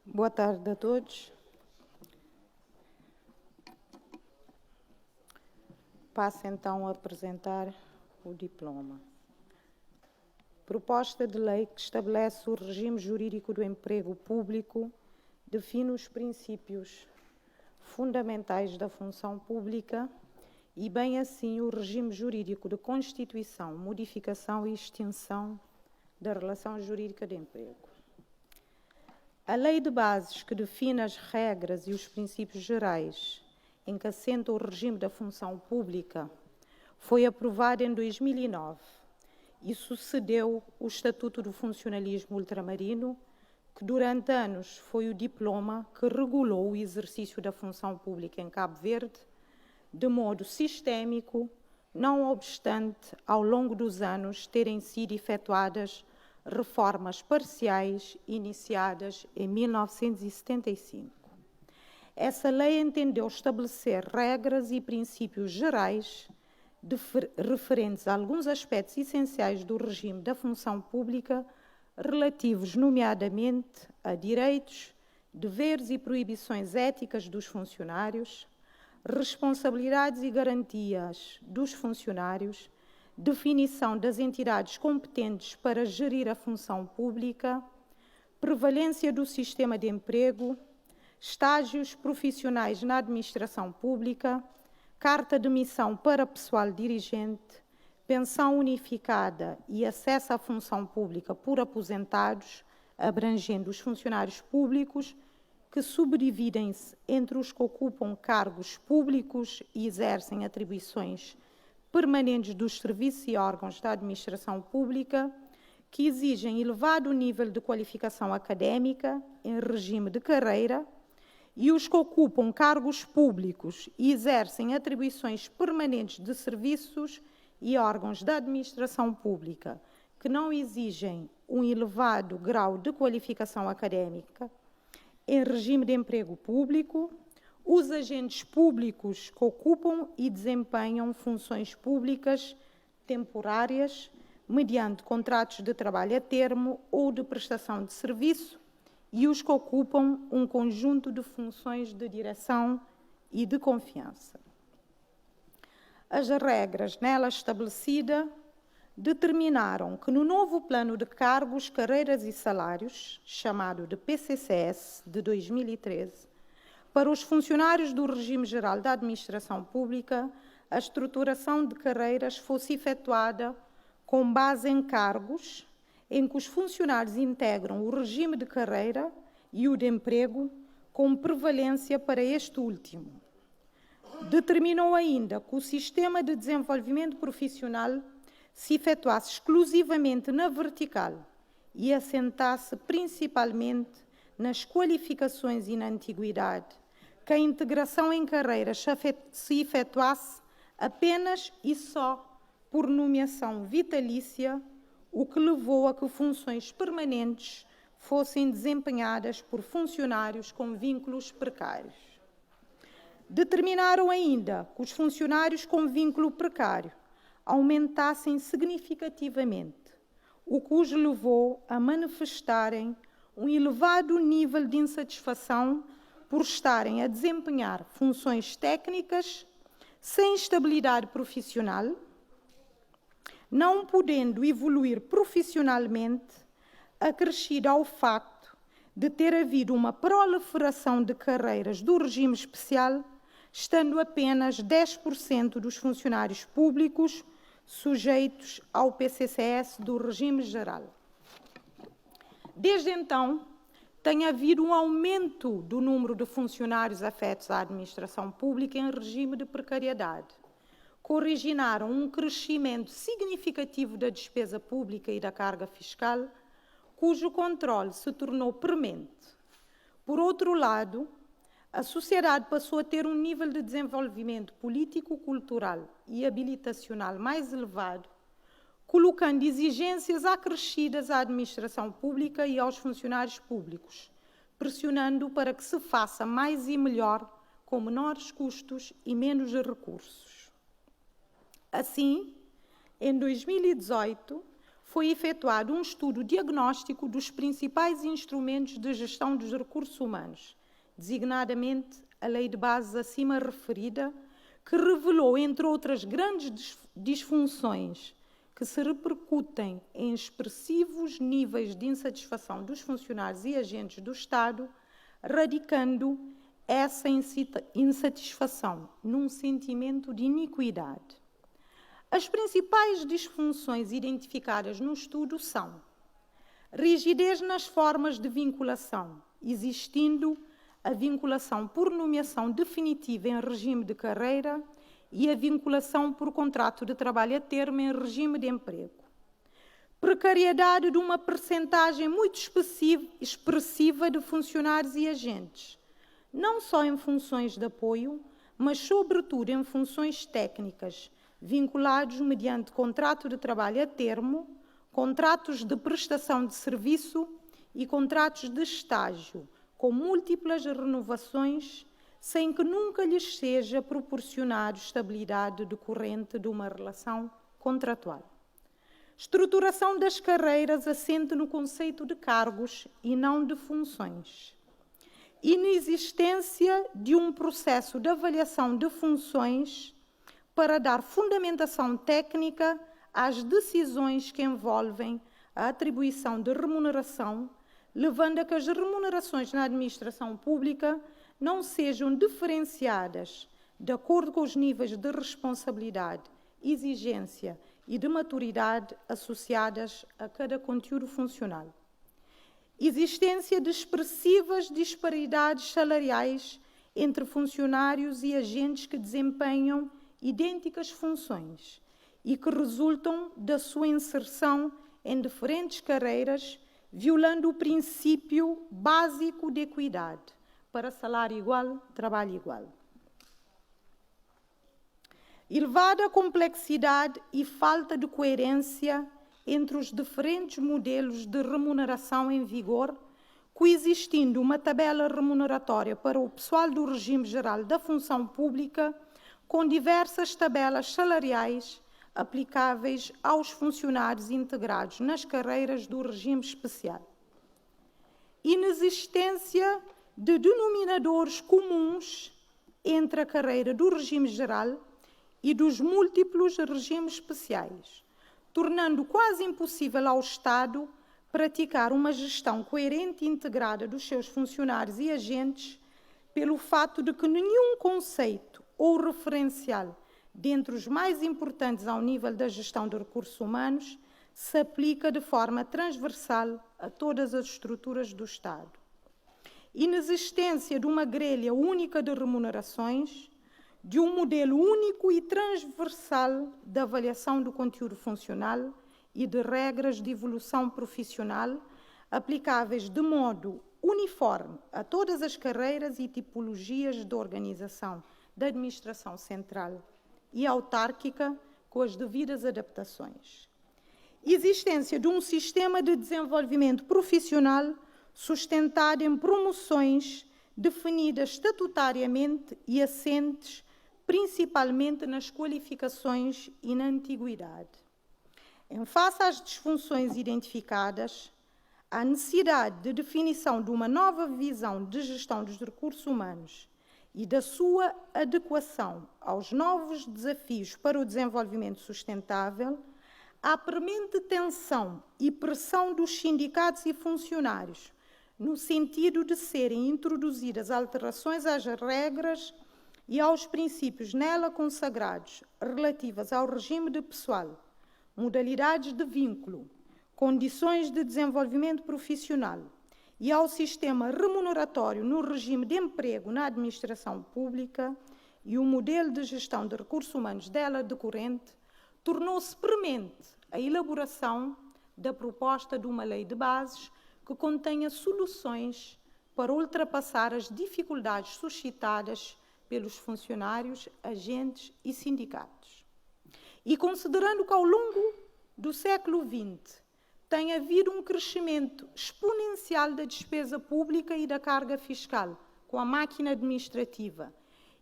Boa tarde a todos. Passo então a apresentar o diploma. Proposta de lei que estabelece o regime jurídico do emprego público, define os princípios fundamentais da função pública e, bem assim, o regime jurídico de constituição, modificação e extinção da relação jurídica de emprego. A Lei de Bases, que define as regras e os princípios gerais em que assenta o regime da função pública, foi aprovada em 2009 e sucedeu o Estatuto do Funcionalismo Ultramarino, que durante anos foi o diploma que regulou o exercício da função pública em Cabo Verde, de modo sistémico, não obstante, ao longo dos anos, terem sido efetuadas reformas parciais iniciadas em 1975. Essa lei entendeu estabelecer regras e princípios gerais referentes a alguns aspectos essenciais do regime da função pública, relativos, nomeadamente, a direitos, deveres e proibições éticas dos funcionários, responsabilidades e garantias dos funcionários, definição das entidades competentes para gerir a função pública, prevalência do sistema de emprego, estágios profissionais na administração pública, carta de missão para pessoal dirigente, pensão unificada e acesso à função pública por aposentados, abrangendo os funcionários públicos que subdividem-se entre os que ocupam cargos públicos e exercem atribuições permanentes dos serviços e órgãos da administração pública, que exigem elevado nível de qualificação académica em regime de carreira, e os que ocupam cargos públicos e exercem atribuições permanentes de serviços e órgãos da administração pública, que não exigem um elevado grau de qualificação académica em regime de emprego público, os agentes públicos que ocupam e desempenham funções públicas temporárias, mediante contratos de trabalho a termo ou de prestação de serviço, e os que ocupam um conjunto de funções de direção e de confiança. As regras nela estabelecidas determinaram que no novo Plano de Cargos, Carreiras e Salários, chamado de PCCS, de 2013, para os funcionários do regime geral da administração pública, a estruturação de carreiras fosse efetuada com base em cargos em que os funcionários integram o regime de carreira e o de emprego, com prevalência para este último. Determinou ainda que o sistema de desenvolvimento profissional se efetuasse exclusivamente na vertical e assentasse principalmente nas qualificações e na antiguidade, que a integração em carreiras se efetuasse apenas e só por nomeação vitalícia, o que levou a que funções permanentes fossem desempenhadas por funcionários com vínculos precários. Determinaram ainda que os funcionários com vínculo precário aumentassem significativamente, o que os levou a manifestarem um elevado nível de insatisfação por estarem a desempenhar funções técnicas sem estabilidade profissional, não podendo evoluir profissionalmente, acrescido ao facto de ter havido uma proliferação de carreiras do regime especial, estando apenas 10% dos funcionários públicos sujeitos ao PCCS do regime geral. Desde então, tem havido um aumento do número de funcionários afetos à administração pública em regime de precariedade, que originaram um crescimento significativo da despesa pública e da carga fiscal, cujo controle se tornou premente. Por outro lado, a sociedade passou a ter um nível de desenvolvimento político, cultural e habilitacional mais elevado, colocando exigências acrescidas à administração pública e aos funcionários públicos, pressionando para que se faça mais e melhor, com menores custos e menos recursos. Assim, em 2018, foi efetuado um estudo diagnóstico dos principais instrumentos de gestão dos recursos humanos, designadamente a Lei de Bases acima referida, que revelou, entre outras grandes disfunções, que se repercutem em expressivos níveis de insatisfação dos funcionários e agentes do Estado, radicando essa insatisfação num sentimento de iniquidade. As principais disfunções identificadas no estudo são rigidez nas formas de vinculação, existindo a vinculação por nomeação definitiva em regime de carreira e a vinculação por contrato de trabalho a termo em regime de emprego. Precariedade de uma percentagem muito expressiva de funcionários e agentes, não só em funções de apoio, mas sobretudo em funções técnicas, vinculados mediante contrato de trabalho a termo, contratos de prestação de serviço e contratos de estágio, com múltiplas renovações, sem que nunca lhes seja proporcionado estabilidade decorrente de uma relação contratual. Estruturação das carreiras assente no conceito de cargos e não de funções. Inexistência de um processo de avaliação de funções para dar fundamentação técnica às decisões que envolvem a atribuição de remuneração, levando a que as remunerações na administração pública não sejam diferenciadas de acordo com os níveis de responsabilidade, exigência e de maturidade associadas a cada conteúdo funcional. Existência de expressivas disparidades salariais entre funcionários e agentes que desempenham idênticas funções e que resultam da sua inserção em diferentes carreiras, violando o princípio básico de equidade para salário igual, trabalho igual. Elevada complexidade e falta de coerência entre os diferentes modelos de remuneração em vigor, coexistindo uma tabela remuneratória para o pessoal do regime geral da função pública, com diversas tabelas salariais aplicáveis aos funcionários integrados nas carreiras do regime especial. Inexistência de denominadores comuns entre a carreira do regime geral e dos múltiplos regimes especiais, tornando quase impossível ao Estado praticar uma gestão coerente e integrada dos seus funcionários e agentes, pelo fato de que nenhum conceito ou referencial, dentre os mais importantes ao nível da gestão de recursos humanos, se aplica de forma transversal a todas as estruturas do Estado. Inexistência de uma grelha única de remunerações, de um modelo único e transversal de avaliação do conteúdo funcional e de regras de evolução profissional aplicáveis de modo uniforme a todas as carreiras e tipologias de organização da administração central e autárquica, com as devidas adaptações. Existência de um sistema de desenvolvimento profissional sustentado em promoções definidas estatutariamente e assentes principalmente nas qualificações e na antiguidade. Em face às disfunções identificadas, a necessidade de definição de uma nova visão de gestão dos recursos humanos e da sua adequação aos novos desafios para o desenvolvimento sustentável, a premente tensão e pressão dos sindicatos e funcionários, no sentido de serem introduzidas alterações às regras e aos princípios nela consagrados relativas ao regime de pessoal, modalidades de vínculo, condições de desenvolvimento profissional e ao sistema remuneratório no regime de emprego na administração pública e o modelo de gestão de recursos humanos dela decorrente, tornou-se premente a elaboração da proposta de uma lei de bases que contenha soluções para ultrapassar as dificuldades suscitadas pelos funcionários, agentes e sindicatos. E considerando que ao longo do século XX tem havido um crescimento exponencial da despesa pública e da carga fiscal com a máquina administrativa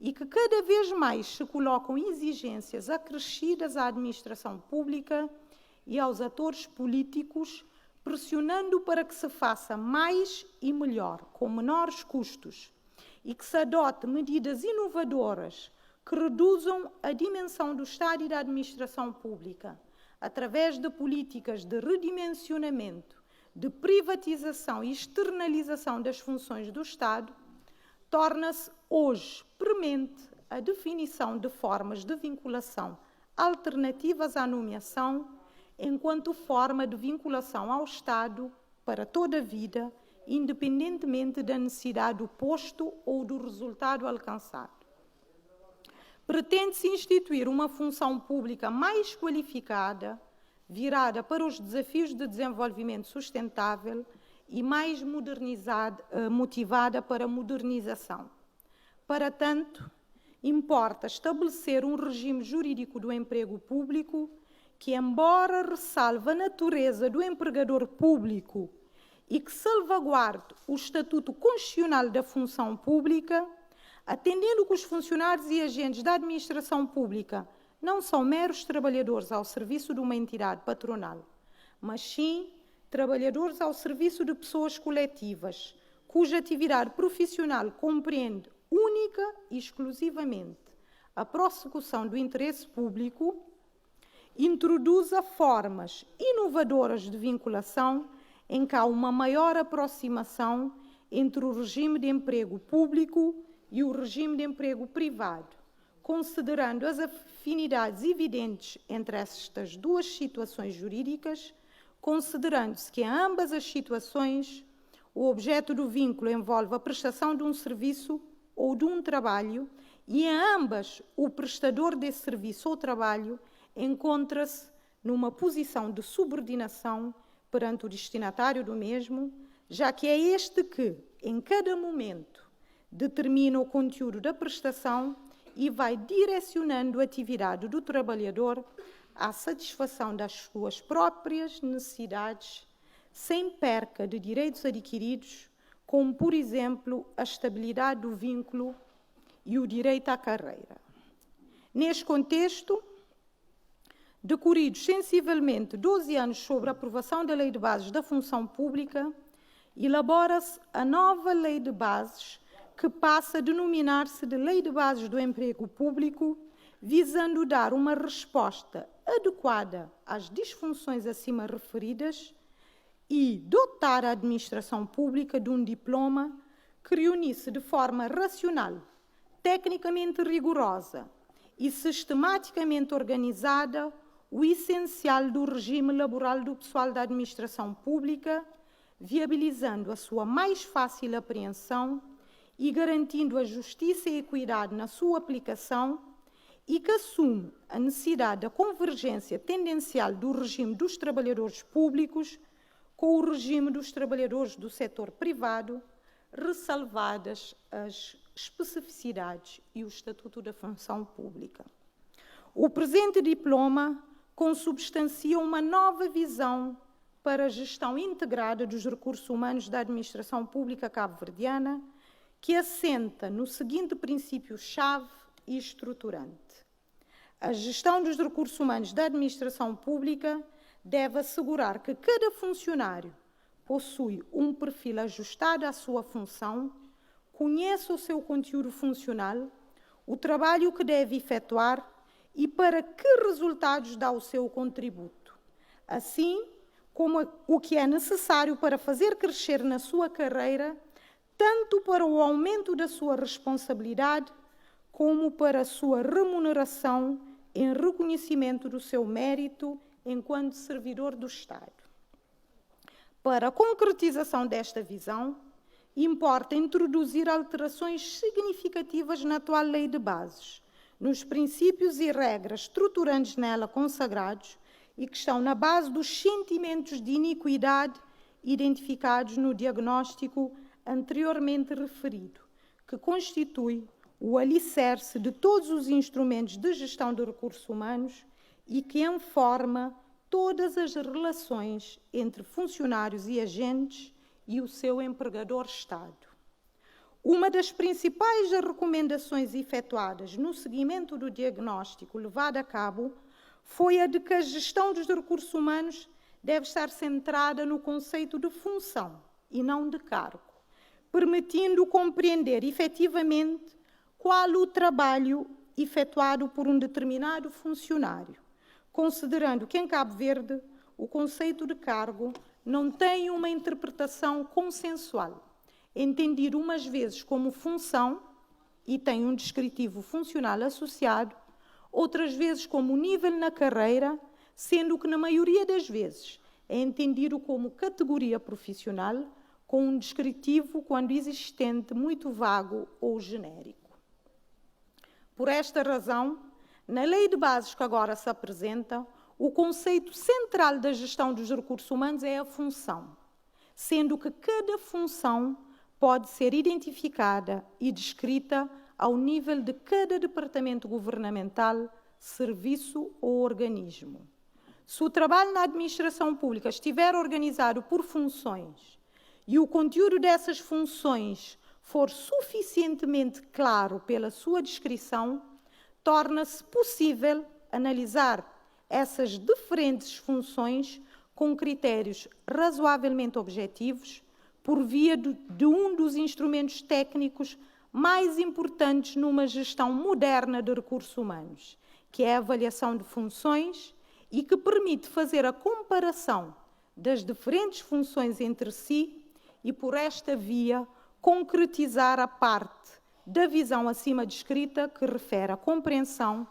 e que cada vez mais se colocam exigências acrescidas à administração pública, e aos atores políticos, pressionando para que se faça mais e melhor, com menores custos, e que se adote medidas inovadoras que reduzam a dimensão do Estado e da administração pública, através de políticas de redimensionamento, de privatização e externalização das funções do Estado, torna-se hoje premente a definição de formas de vinculação alternativas à nomeação, enquanto forma de vinculação ao Estado para toda a vida, independentemente da necessidade do posto ou do resultado alcançado. Pretende-se instituir uma função pública mais qualificada, virada para os desafios de desenvolvimento sustentável e mais motivada para a modernização. Para tanto, importa estabelecer um regime jurídico do emprego público que, embora ressalve a natureza do empregador público e que salvaguarde o estatuto constitucional da função pública, atendendo que os funcionários e agentes da administração pública não são meros trabalhadores ao serviço de uma entidade patronal, mas sim trabalhadores ao serviço de pessoas coletivas, cuja atividade profissional compreende única e exclusivamente a prossecução do interesse público, introduza formas inovadoras de vinculação em que há uma maior aproximação entre o regime de emprego público e o regime de emprego privado, considerando as afinidades evidentes entre estas duas situações jurídicas, considerando-se que em ambas as situações o objeto do vínculo envolve a prestação de um serviço ou de um trabalho e em ambas o prestador desse serviço ou trabalho encontra-se numa posição de subordinação perante o destinatário do mesmo, já que é este que, em cada momento, determina o conteúdo da prestação e vai direcionando a atividade do trabalhador à satisfação das suas próprias necessidades, sem perca de direitos adquiridos, como, por exemplo, a estabilidade do vínculo e o direito à carreira. Neste contexto, decorridos sensivelmente 12 anos sobre a aprovação da Lei de Bases da Função Pública, elabora-se a nova Lei de Bases, que passa a denominar-se de Lei de Bases do Emprego Público, visando dar uma resposta adequada às disfunções acima referidas e dotar a administração pública de um diploma que reunisse de forma racional, tecnicamente rigorosa e sistematicamente organizada o essencial do regime laboral do pessoal da administração pública, viabilizando a sua mais fácil apreensão e garantindo a justiça e a equidade na sua aplicação, e que assume a necessidade da convergência tendencial do regime dos trabalhadores públicos com o regime dos trabalhadores do setor privado, ressalvadas as especificidades e o Estatuto da Função Pública. O presente diploma consubstancia uma nova visão para a gestão integrada dos recursos humanos da administração pública cabo-verdiana, que assenta no seguinte princípio-chave e estruturante. A gestão dos recursos humanos da administração pública deve assegurar que cada funcionário possui um perfil ajustado à sua função, conhece o seu conteúdo funcional, o trabalho que deve efetuar e para que resultados dá o seu contributo, assim como o que é necessário para fazer crescer na sua carreira, tanto para o aumento da sua responsabilidade, como para a sua remuneração em reconhecimento do seu mérito enquanto servidor do Estado. Para a concretização desta visão, importa introduzir alterações significativas na atual Lei de Bases, nos princípios e regras estruturantes nela consagrados e que estão na base dos sentimentos de iniquidade identificados no diagnóstico anteriormente referido, que constitui o alicerce de todos os instrumentos de gestão de recursos humanos e que informa todas as relações entre funcionários e agentes e o seu empregador-Estado. Uma das principais recomendações efetuadas no seguimento do diagnóstico levado a cabo foi a de que a gestão dos recursos humanos deve estar centrada no conceito de função e não de cargo, permitindo compreender efetivamente qual o trabalho efetuado por um determinado funcionário, considerando que em Cabo Verde o conceito de cargo não tem uma interpretação consensual, entendido umas vezes como função e tem um descritivo funcional associado, outras vezes como nível na carreira, sendo que na maioria das vezes é entendido como categoria profissional com um descritivo, quando existente, muito vago ou genérico. Por esta razão, na Lei de Bases que agora se apresenta, o conceito central da gestão dos recursos humanos é a função, sendo que cada função pode ser identificada e descrita ao nível de cada departamento governamental, serviço ou organismo. Se o trabalho na administração pública estiver organizado por funções e o conteúdo dessas funções for suficientemente claro pela sua descrição, torna-se possível analisar essas diferentes funções com critérios razoavelmente objetivos por via de um dos instrumentos técnicos mais importantes numa gestão moderna de recursos humanos, que é a avaliação de funções e que permite fazer a comparação das diferentes funções entre si e, por esta via, concretizar a parte da visão acima descrita que refere à compreensão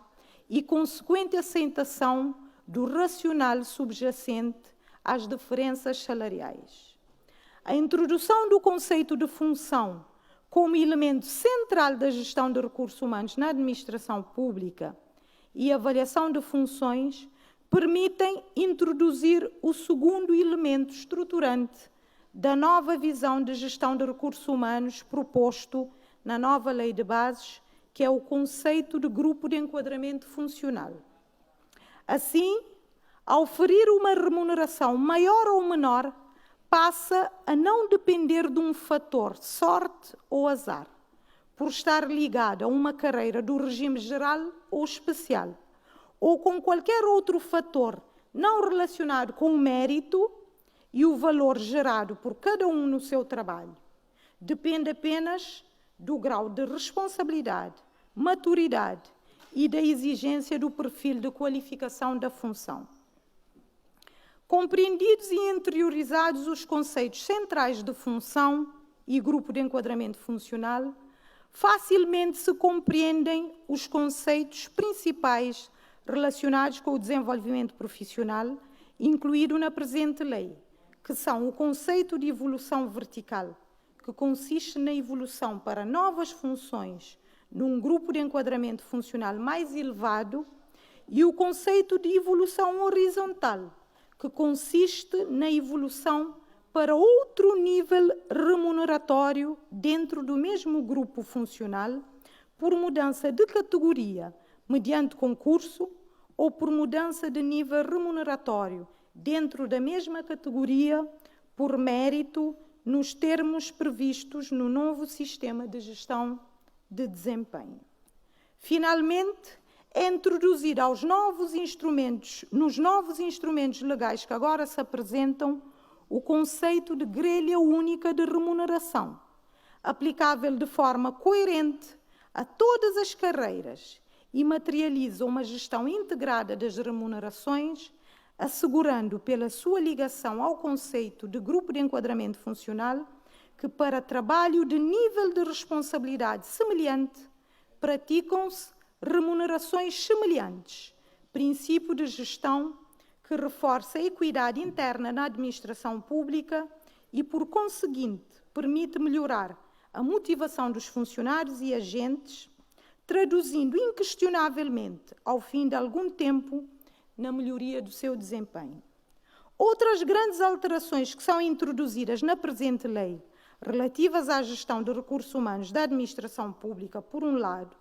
e consequente aceitação do racional subjacente às diferenças salariais. A introdução do conceito de função como elemento central da gestão de recursos humanos na administração pública e avaliação de funções permitem introduzir o segundo elemento estruturante da nova visão de gestão de recursos humanos proposto na nova Lei de Bases, que é o conceito de grupo de enquadramento funcional. Assim, ao oferir uma remuneração maior ou menor, passa a não depender de um fator sorte ou azar, por estar ligado a uma carreira do regime geral ou especial, ou com qualquer outro fator não relacionado com o mérito e o valor gerado por cada um no seu trabalho. Depende apenas do grau de responsabilidade, maturidade e da exigência do perfil de qualificação da função. Compreendidos e interiorizados os conceitos centrais de função e grupo de enquadramento funcional, facilmente se compreendem os conceitos principais relacionados com o desenvolvimento profissional, incluído na presente lei, que são o conceito de evolução vertical, que consiste na evolução para novas funções num grupo de enquadramento funcional mais elevado, e o conceito de evolução horizontal, que consiste na evolução para outro nível remuneratório dentro do mesmo grupo funcional, por mudança de categoria mediante concurso ou por mudança de nível remuneratório dentro da mesma categoria por mérito nos termos previstos no novo sistema de gestão de desempenho. Finalmente, é introduzir nos novos instrumentos legais que agora se apresentam o conceito de grelha única de remuneração, aplicável de forma coerente a todas as carreiras e materializa uma gestão integrada das remunerações, assegurando pela sua ligação ao conceito de grupo de enquadramento funcional que, para trabalho de nível de responsabilidade semelhante, praticam-se remunerações semelhantes, princípio de gestão que reforça a equidade interna na administração pública e, por conseguinte, permite melhorar a motivação dos funcionários e agentes, traduzindo inquestionavelmente, ao fim de algum tempo, na melhoria do seu desempenho. Outras grandes alterações que são introduzidas na presente lei, relativas à gestão de recursos humanos da administração pública, por um lado,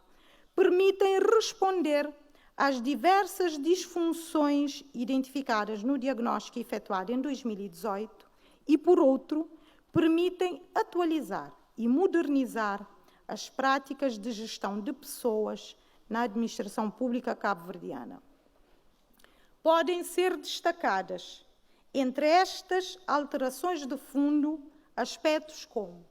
permitem responder às diversas disfunções identificadas no diagnóstico efetuado em 2018 e, por outro, permitem atualizar e modernizar as práticas de gestão de pessoas na administração pública cabo-verdiana. podem ser destacadas, entre estas alterações de fundo, aspectos como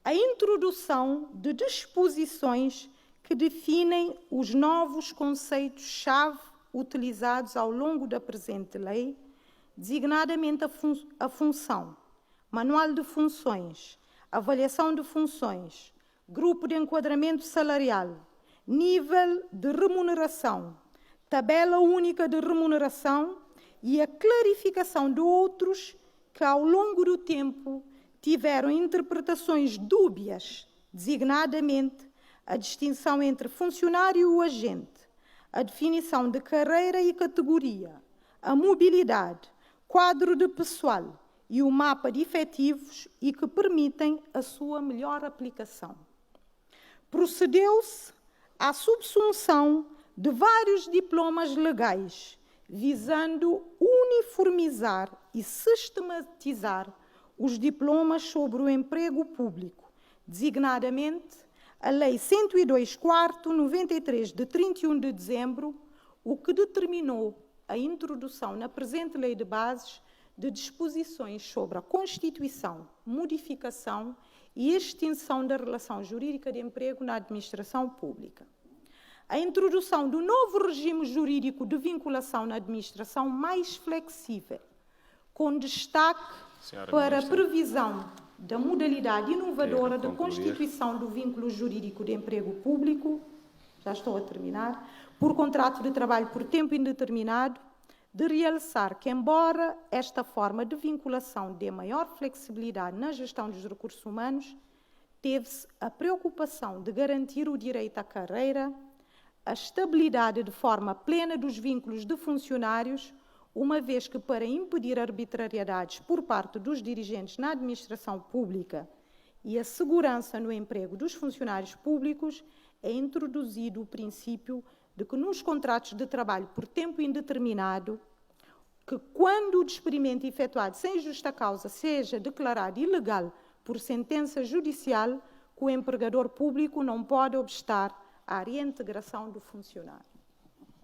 a introdução de disposições que definem os novos conceitos-chave utilizados ao longo da presente lei, designadamente a função, manual de funções, avaliação de funções, grupo de enquadramento salarial, nível de remuneração, tabela única de remuneração e a clarificação de outros que, ao longo do tempo, tiveram interpretações dúbias, designadamente a distinção entre funcionário e o agente, a definição de carreira e categoria, a mobilidade, quadro de pessoal e o mapa de efetivos e que permitem a sua melhor aplicação. Procedeu-se à subsunção de vários diplomas legais, visando uniformizar e sistematizar os diplomas sobre o emprego público, designadamente a Lei 102/4/93, de 31 de dezembro, o que determinou a introdução na presente Lei de Bases de disposições sobre a constituição, modificação e extinção da relação jurídica de emprego na administração pública. A introdução do novo regime jurídico de vinculação na administração mais flexível, com destaque para a previsão da modalidade inovadora de constituição do vínculo jurídico de emprego público, já estou a terminar, por contrato de trabalho por tempo indeterminado, de realçar que, embora esta forma de vinculação dê maior flexibilidade na gestão dos recursos humanos, teve-se a preocupação de garantir o direito à carreira, a estabilidade de forma plena dos vínculos de funcionários, uma vez que, para impedir arbitrariedades por parte dos dirigentes na administração pública e a segurança no emprego dos funcionários públicos, é introduzido o princípio de que nos contratos de trabalho por tempo indeterminado, que quando o despedimento efetuado sem justa causa seja declarado ilegal por sentença judicial, que o empregador público não pode obstar à reintegração do funcionário.